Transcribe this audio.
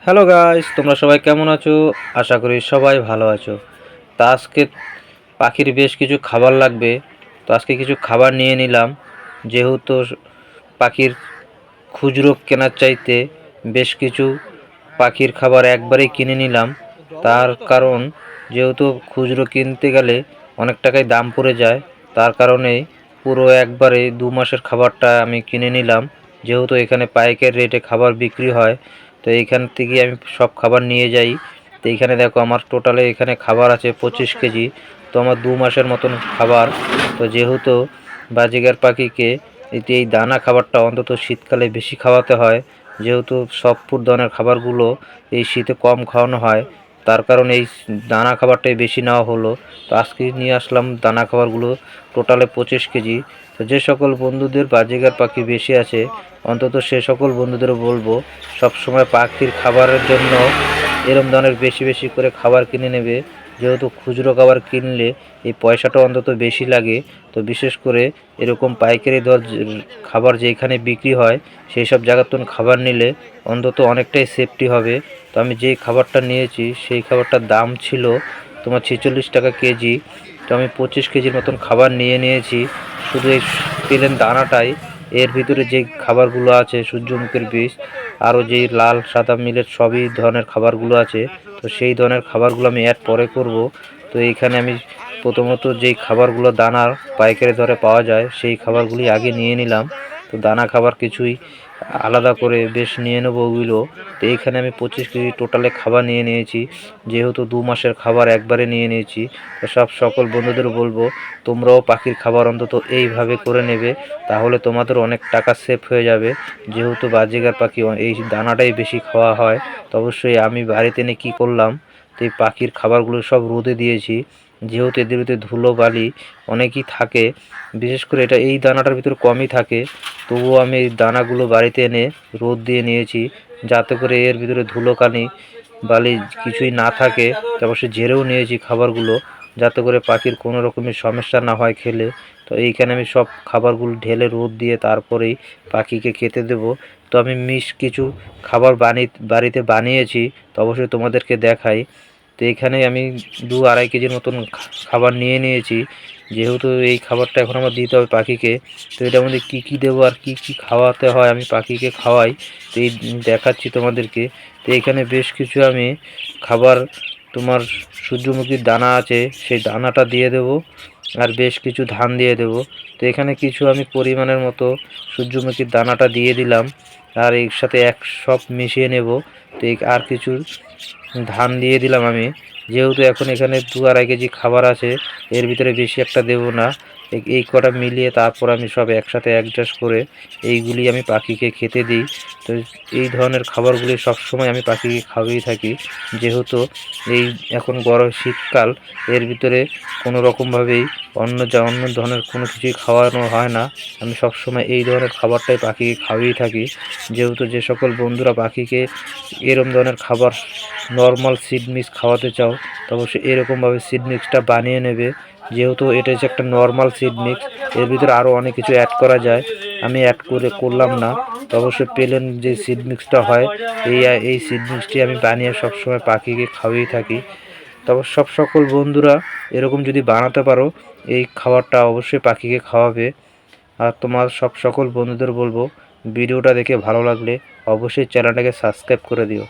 Hello guys, তোমরা সবাই কেমন আছো? আশা করি সবাই ভালো আছো। তা আজকে পাখির বেশ কিছু খাবার লাগবে, তো আজকে কিছু খাবার নিয়ে নিলাম। যেহেতু পাখির খুচরো কেনার চাইতে বেশ কিছু পাখির খাবার একবারেই কিনে নিলাম। তার কারণ যেহেতু খুচরো কিনতে গেলে অনেক টাকায় দাম পড়ে যায়, তার কারণেই পুরো একবারে 2 মাসের খাবারটা আমি কিনে নিলাম। যেহেতু এখানে পাইকারি রেটে খাবার বিক্রি হয়, তো এইখান থেকে আমি সব খাবার নিয়ে যাই। তো এইখানে দেখো আমার টোটালে এখানে খাবার আছে 25 কেজি। তো আমার 2 মাসের মতন খাবার। তো যেহেতু বাজিগার পাখিকে এই দানা খাবারটা অন্তত শীতকালে বেশি খাওয়াতে হয়, যেহেতু সব ধরনের খাবারগুলো এই শীতে কম খাওয়ানো হয়, তার কারণে এই দানা খাবারটাই বেশি নেওয়া হলো। তো আজকে নিয়ে আসলাম দানা খাবারগুলো টোটালে 25 কেজি। তো যে সকল বন্ধুদের বাজিগার পাখি বেশি আছে, অন্তত সে সকল বন্ধুদের বলবো সবসময় পাখির খাবারের জন্য এরম ধরনের বেশি বেশি করে খাবার কিনে নেবে। যেহেতু খুচরো খাবার কিনলে এই পয়সাটা অন্তত বেশি লাগে। তো বিশেষ করে এরকম পাইকারি দর খাবার যেখানে বিক্রি হয় সেই সব জায়গার থেকে খাবার নিলে অন্তত অনেকটাই সেফটি হবে। তো আমি যেই খাবারটা নিয়েছি সেই খাবারটার দাম ছিল তোমার 46 টাকা কেজি। তো আমি 25 কেজির মতন খাবার নিয়ে নিয়েছি। শুধু এই প্লেন দানাটাই, এর ভিতরে যে খাবারগুলো আছে সূর্যমুখীর বীজ, আরও যেই লাল সাদা মিলের সবই ধরনের খাবারগুলো আছে, তো সেই ধরনের খাবারগুলো আমি অ্যাড পরে করব। তো এইখানে আমি প্রথমত যেই খাবারগুলো দানার পাইকারি দরে পাওয়া যায় সেই খাবারগুলি আগে নিয়ে নিলাম। তো দানা খাবার কিছুই আলাদা করে বেশ নিয়ে নেবো ওগুলো। তো এইখানে আমি 25 কেজি টোটালে খাবার নিয়ে নিয়েছি। যেহেতু 2 মাসের খাবার একবারে নিয়ে নিয়েছি, তো সকল বন্ধুদের বলবো তোমরাও পাখির খাবার অন্তত এইভাবে করে নেবে, তাহলে তোমাদের অনেক টাকা সেভ হয়ে যাবে। যেহেতু বাজিগার পাখি এই দানাটাই বেশি খাওয়া হয়, তো অবশ্যই আমি বাড়িতে এনে কী করলাম, তো এই পাখির খাবারগুলো সব রোদে দিয়েছি। যেহেতু এদের ভিতরে ধুলো বালি অনেকই থাকে, বিশেষ করে এটা এই দানাটার ভিতরে কমই থাকে, তবুও আমি এই দানাগুলো বাড়িতে এনে রোদ দিয়ে নিয়েছি, যাতে করে এর ভিতরে ধুলোকানি বালি কিছুই না থাকে। তারপর সে ঝেড়েও নিয়েছি খাবারগুলো, যাতে করে পাখির কোনো রকমের সমস্যা না হয় খেলে। তো এইখানে আমি সব খাবারগুলো ঢেলে রোদ দিয়ে তারপরেই পাখিকে খেতে দেবো। তো আমি কিছু খাবার বাড়িতে বানিয়েছি, তো অবশ্যই তোমাদেরকে দেখাই। তো এইখানে আমি 2-2.5 কেজির মতন খাবার নিয়ে নিয়েছি। যেহেতু এই খাবারটা এখন আমার দিতে হবে পাখিকে, তো এটার মধ্যে কী কী দেবো আর কী কী খাওয়াতে হয় আমি পাখিকে খাওয়াই, তো এই দেখাচ্ছি তোমাদেরকে। তো এখানে বেশ কিছু আমি খাবার তোমার সূর্যমুখীর দানা আছে সেই দানাটা দিয়ে দেবো, আর বেশ কিছু ধান দিয়ে দেবো। তো এখানে কিছু আমি পরিমাণের মতো সূর্যমুখীর দানাটা দিয়ে দিলাম, আর এর সাথে সব মিশিয়ে নেব। তো আর কিছু ধান দিয়ে দিলাম আমি। যেহেতু এখন এখানে 2-2.5 কেজি খাবার আছে, এর ভিতরে বেশি একটা দেব না। এই কটা মিলিয়ে তারপর আমি সব একসাথে অ্যাডজাস্ট করে এইগুলি আমি পাখিকে খেতে দিই। তো এই ধরনের খাবারগুলি সবসময় আমি পাখিকে খাওয়াই থাকি। যেহেতু এই এখন গরম শীতকাল, এর ভিতরে কোনো রকমভাবেই অন্য ধরনের কোনো কিছুই খাওয়ানো হয় না। আমি সবসময় এই ধরনের খাবারটাই পাখিকে খাওয়াই থাকি। যেহেতু যে সকল বন্ধুরা পাখিকে এরম ধরনের খাবার নর্মাল সিড মিক্স খাওয়াতে চাও, তো অবশ্যই এরকমভাবে সিড মিক্সটা বানিয়ে নেবে। যেহেতু এটা হচ্ছে একটা নর্মাল সিড মিক্স, এর ভিতরে আরও অনেক কিছু অ্যাড করা যায়, আমি করলাম না। তো অবশ্যই প্লেন যে সিড মিক্সটা হয়, এই সিড মিক্সটি আমি বানিয়ে সবসময় পাখিকে খাওয়াই থাকি। তবে সকল বন্ধুরা এরকম যদি বানাতে পারো, এই খাবারটা অবশ্যই পাখিকে খাওয়াবে। আর তোমার সকল বন্ধুদের বলবো ভিডিওটা দেখে ভালো লাগলে অবশ্যই চ্যানেলটাকে সাবস্ক্রাইব করে দিও।